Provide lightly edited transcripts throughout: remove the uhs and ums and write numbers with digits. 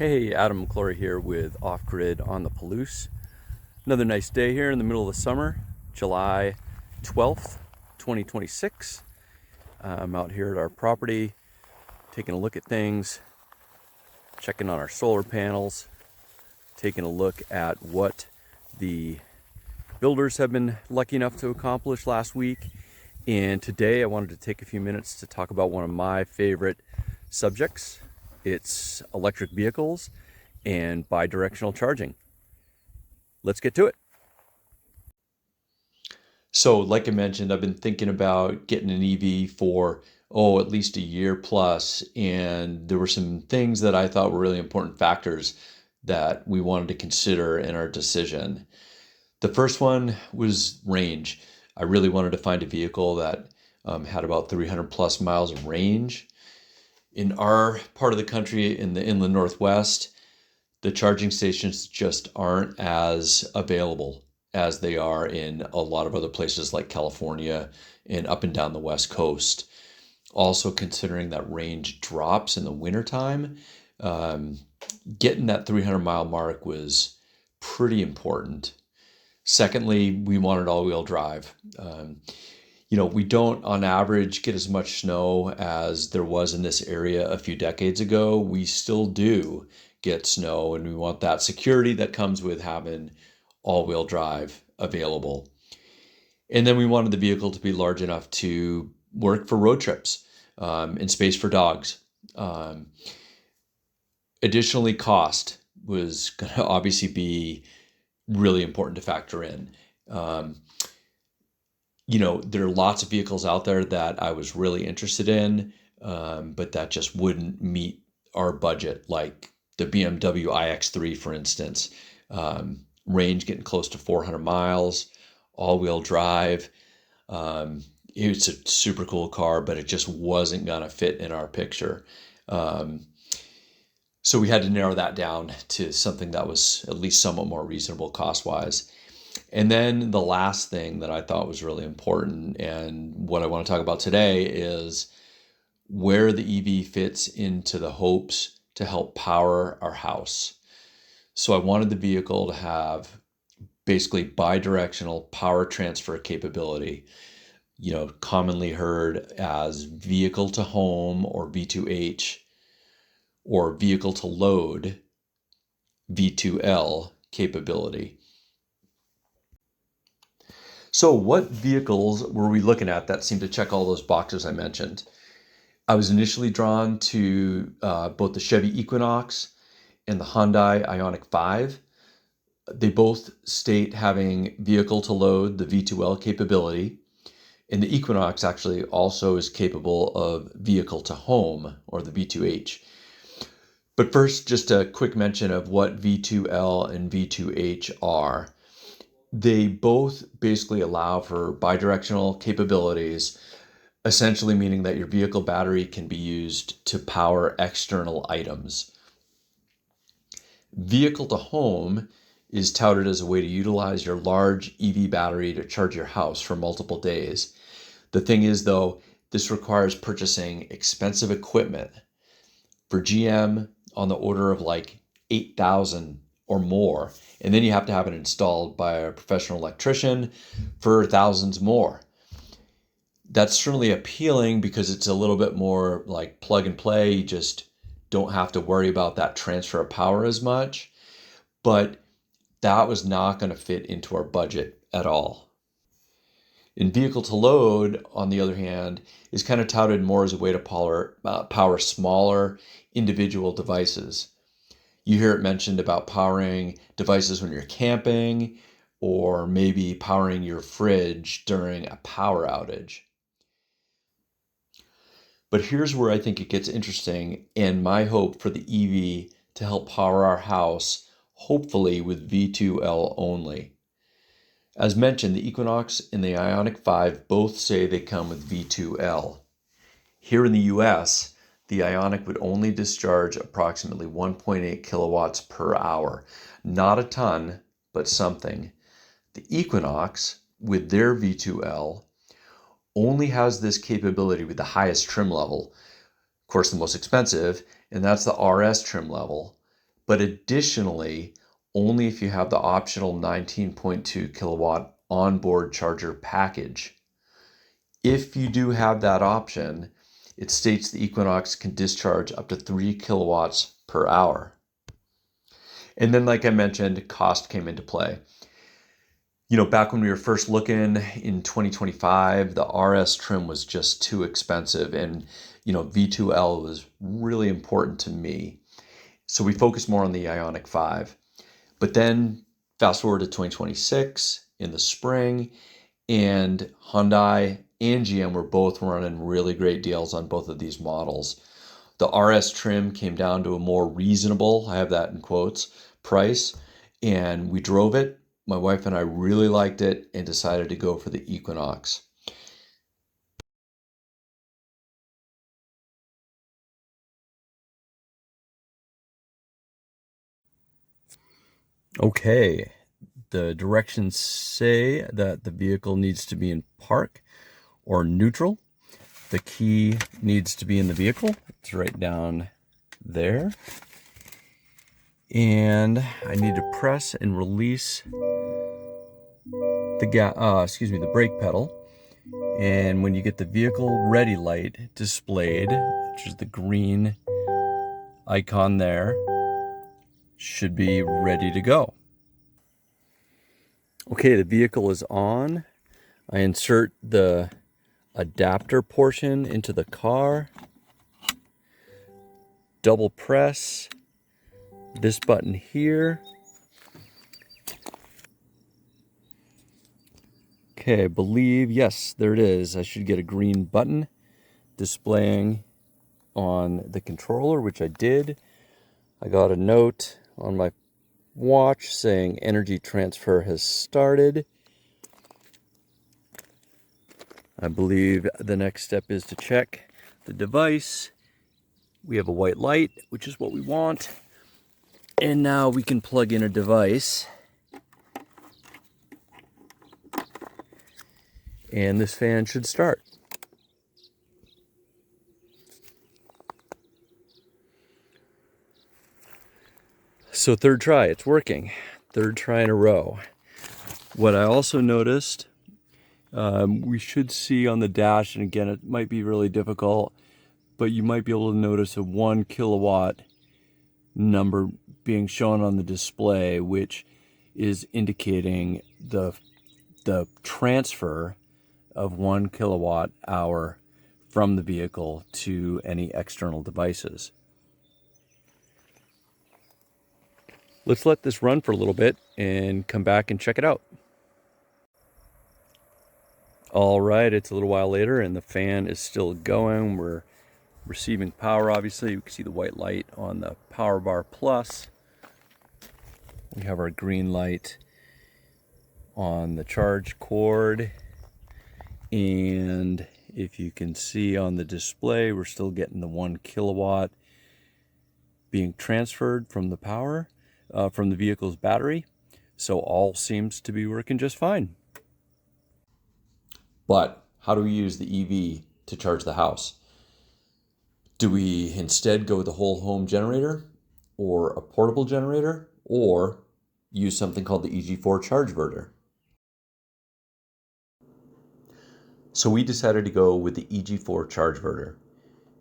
Hey, Adam McClory here with Off Grid on the Palouse. Another nice day here in the middle of the summer, July 12th, 2026. I'm out here at our property, taking a look at things, checking on our solar panels, taking a look at what the builders have been lucky enough to accomplish last week. And today I wanted to take a few minutes to talk about one of my favorite subjects. It's electric vehicles and bidirectional charging. Let's get to it. So, like I mentioned, I've been thinking about getting an EV for, at least a year plus. And there were some things that I thought were really important factors that we wanted to consider in our decision. The first one was range. I really wanted to find a vehicle that had about 300 plus miles of range. In our part of the country, in the inland Northwest, the charging stations just aren't as available as they are in a lot of other places like California and up and down the West Coast. Also, considering that range drops in the wintertime, getting that 300-mile mark was pretty important. Secondly, we wanted all-wheel drive. We don't on average get as much snow as there was in this area a few decades ago. We still do get snow, and we want that security that comes with having all-wheel drive available. And then we wanted the vehicle to be large enough to work for road trips, and space for dogs. Additionally, cost was going to obviously be really important to factor in. There are lots of vehicles out there that I was really interested in, but that just wouldn't meet our budget, like the BMW iX3, for instance. Range getting close to 400 miles, all-wheel drive. It's a super cool car, but it just wasn't going to fit in our picture. So we had to narrow that down to something that was at least somewhat more reasonable cost-wise. And then the last thing that I thought was really important, and what I want to talk about today, is where the EV fits into the hopes to help power our house. So I wanted the vehicle to have basically bidirectional power transfer capability, commonly heard as vehicle to home, or V2H, or vehicle to load, V2L capability. So what vehicles were we looking at that seemed to check all those boxes I mentioned? I was initially drawn to both the Chevy Equinox and the Hyundai Ioniq 5. They both state having vehicle to load, the V2L capability, and the Equinox actually also is capable of vehicle to home, or the V2H. But first, just a quick mention of what V2L and V2H are. They both basically allow for bidirectional capabilities, essentially meaning that your vehicle battery can be used to power external items. Vehicle to home is touted as a way to utilize your large EV battery to charge your house for multiple days. The thing is, though, this requires purchasing expensive equipment. For GM, on the order of like $8,000 or more. And then you have to have it installed by a professional electrician for thousands more. That's certainly appealing because it's a little bit more like plug and play. You just don't have to worry about that transfer of power as much. But that was not going to fit into our budget at all. In vehicle to load, on the other hand, is kind of touted more as a way to power smaller individual devices. You hear it mentioned about powering devices when you're camping, or maybe powering your fridge during a power outage. But here's where I think it gets interesting, and my hope for the EV to help power our house, hopefully with V2L only. As mentioned, the Equinox and the Ioniq 5 both say they come with V2L. Here in the US, the Ioniq would only discharge approximately 1.8 kilowatts per hour. Not a ton, but something. The Equinox, with their V2L, only has this capability with the highest trim level. Of course, the most expensive, and that's the RS trim level. but additionally, only if you have the optional 19.2 kilowatt onboard charger package. If you do have that option, it states the Equinox can discharge up to 3 kilowatts per hour. And then, like I mentioned, cost came into play. Back when we were first looking in 2025, the RS trim was just too expensive, and V2L was really important to me. So we focused more on the Ioniq 5. But then fast forward to 2026 in the spring, and Hyundai and GM were both running really great deals on both of these models. The RS trim came down to a more reasonable, I have that in quotes, price, and we drove it. My wife and I really liked it and decided to go for the Equinox. Okay, the directions say that the vehicle needs to be in park or neutral. The key needs to be in the vehicle. It's right down there. And I need to press and release the brake pedal. And when you get the vehicle ready light displayed, which is the green icon there, should be ready to go. Okay, the vehicle is on. I insert the adapter portion into the car, double press this button here. Okay, I believe, yes, there it is. I should get a green button displaying on the controller, which I did. I got a note on my watch saying energy transfer has started. I believe the next step is to check the device. We have a white light, which is what we want. And now we can plug in a device. And this fan should start. So third try, it's working. Third try in a row. What I also noticed, we should see on the dash, and again, it might be really difficult, but you might be able to notice a 1 kilowatt number being shown on the display, which is indicating the transfer of 1 kilowatt hour from the vehicle to any external devices. Let's let this run for a little bit and come back and check it out. All right, it's a little while later and the fan is still going. We're receiving power, obviously. You can see the white light on the power bar plus. We have our green light on the charge cord. And if you can see on the display, we're still getting the 1 kilowatt being transferred from the power, from the vehicle's battery. So all seems to be working just fine. But how do we use the EV to charge the house? Do we instead go with a whole home generator or a portable generator, or use something called the EG4 ChargeVerter? So we decided to go with the EG4 ChargeVerter.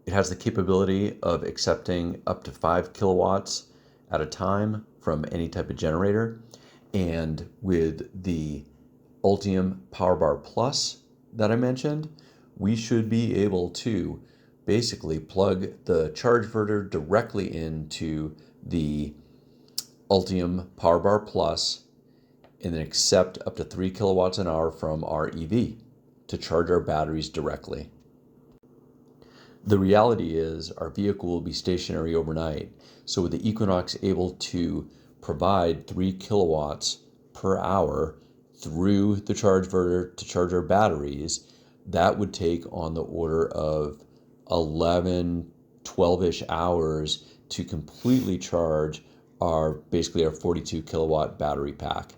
It has the capability of accepting up to 5 kilowatts at a time from any type of generator. And with the Ultium PowerBar Plus that I mentioned, we should be able to basically plug the ChargeVerter directly into the Ultium PowerBar Plus and then accept up to 3 kilowatts an hour from our EV to charge our batteries directly. The reality is our vehicle will be stationary overnight. So with the Equinox able to provide 3 kilowatts per hour through the ChargeVerter to charge our batteries, that would take on the order of 11, 12-ish hours to completely charge basically our 42 kilowatt battery pack.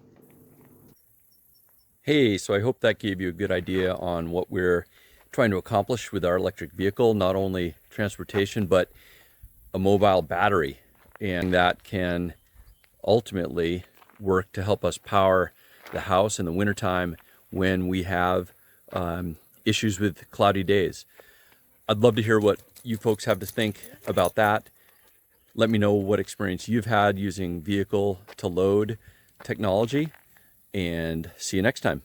Hey, so I hope that gave you a good idea on what we're trying to accomplish with our electric vehicle, not only transportation, but a mobile battery. and that can ultimately work to help us power the house in the wintertime when we have issues with cloudy days. I'd love to hear what you folks have to think about that. Let me know what experience you've had using vehicle to load technology, and see you next time.